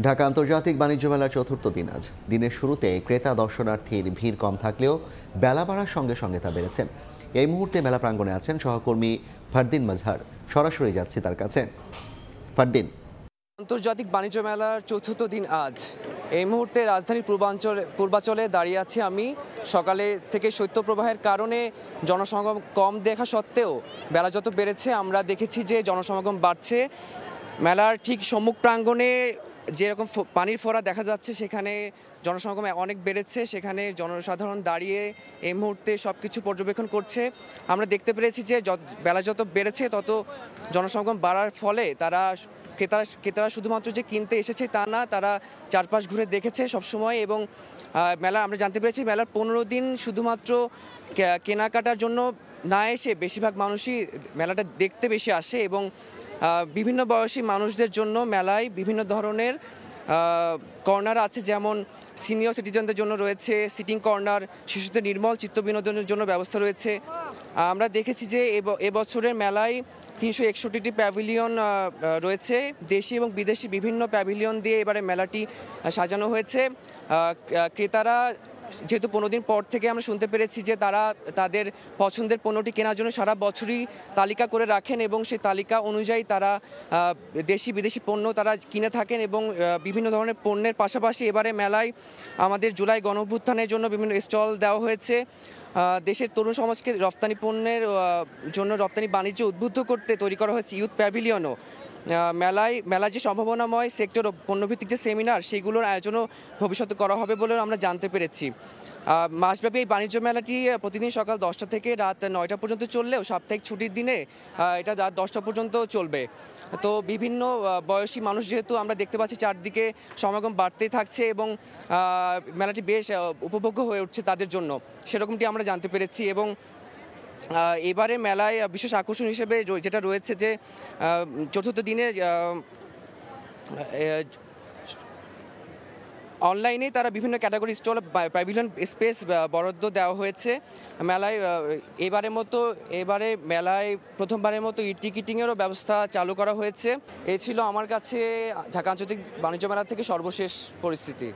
ঢাকা আন্তর্জাতিক বাণিজ্য মেলার চতুর্থ দিন আজ। দিনের শুরুতে ক্রেতা দর্শনার্থীর ভিড় কম থাকলেও বেলা বাড়ার সঙ্গে সঙ্গে তা বেড়েছে। এই মুহূর্তে মেলা প্রাঙ্গণে আছেন সহকর্মী ফারদিন মাজহার। সরাসরি যাচ্ছি তার কাছে। ফারদিন, আন্তর্জাতিক বাণিজ্য মেলার চতুর্থ দিন আজ। এই মুহূর্তে রাজধানীর পূর্বাঞ্চলে দাঁড়িয়ে আছি আমি। সকালে থেকে শৈত্যপ্রবাহের কারণে জনসমাগম কম দেখা সত্ত্বেও বেলা যত বেড়েছে আমরা দেখেছি যে জনসমাগম বাড়ছে। মেলার ঠিক সম্মুখ প্রাঙ্গণে যেরকম পানির ফোঁটা দেখা যাচ্ছে সেখানে জনসমাগম অনেক বেড়েছে। সেখানে জনসাধারণ দাঁড়িয়ে এই মুহূর্তে সব কিছু পর্যবেক্ষণ করছে। আমরা দেখতে পেরেছি যে বেলা যত বেড়েছে তত জনসমাগম বাড়ার ফলে ক্রেতারা শুধুমাত্র যে কিনতে এসেছে তা না, তারা চারপাশ ঘুরে দেখেছে সবসময়। এবং মেলা আমরা জানতে পেরেছি মেলার 15 দিন শুধুমাত্র কেনাকাটার জন্য না এসে বেশিরভাগ মানুষই মেলাটা দেখতে বেশি আসে। এবং বিভিন্ন বয়সী মানুষদের জন্য মেলায় বিভিন্ন ধরনের কর্নার আছে, যেমন সিনিয়র সিটিজেনদের জন্য রয়েছে সিটিং কর্নার, শিশুদের নির্মল চিত্ত বিনোদনের জন্য ব্যবস্থা রয়েছে। আমরা দেখেছি যে এবছরের মেলায় 361টি প্যাভিলিয়ন রয়েছে। দেশি এবং বিদেশি বিভিন্ন প্যাভিলিয়ন দিয়ে এবারে মেলাটি সাজানো হয়েছে। ক্রেতারা যেহেতু 15 দিন পর থেকে আমরা শুনতে পেরেছি যে তারা তাদের পছন্দের পণ্যটি কেনার জন্য সারা বছরই তালিকা করে রাখেন এবং সেই তালিকা অনুযায়ী তারা দেশি বিদেশি পণ্য তারা কিনে থাকেন। এবং বিভিন্ন ধরনের পণ্যের পাশাপাশি এবারে মেলায় আমাদের জুলাই গণঅভ্যুত্থানের জন্য বিভিন্ন স্টল দেওয়া হয়েছে। দেশের তরুণ সমাজকে রপ্তানি পণ্যের জন্য রপ্তানি বাণিজ্য উদ্বুদ্ধ করতে তৈরি করা হয়েছে ইউথ প্যাভিলিয়নও। মেলায় যে সম্ভাবনাময় সেক্টর ও পণ্যভিত্তিক যে সেমিনার, সেগুলোর আয়োজনও ভবিষ্যতে করা হবে বলেও আমরা জানতে পেরেছি। মাসব্যাপী এই বাণিজ্য মেলাটি প্রতিদিন সকাল 10টা থেকে রাত 9টা পর্যন্ত চললেও সাপ্তাহিক ছুটির দিনে এটা রাত 10টা পর্যন্ত চলবে। তো বিভিন্ন বয়সী মানুষ যেহেতু আমরা দেখতে পাচ্ছি চারদিকে সমাগম বাড়তেই থাকছে এবং মেলাটি বেশ উপভোগ্য হয়ে উঠছে তাদের জন্য, সেরকমটি আমরা জানতে পেরেছি। এবং এবারে মেলায় বিশেষ আকর্ষণ হিসেবে যেটা রয়েছে যে চতুর্থ দিনে অনলাইনে তারা বিভিন্ন ক্যাটাগরি স্টল প্যাভিলিয়ন স্পেস বরাদ্দ দেওয়া হয়েছে। মেলায় এবারে মেলায় প্রথমবারের মতো টিকিটিংয়েরও ব্যবস্থা চালু করা হয়েছে। এই ছিল আমার কাছে ঢাকা আন্তর্জাতিক বাণিজ্য মেলা থেকে সর্বশেষ পরিস্থিতি।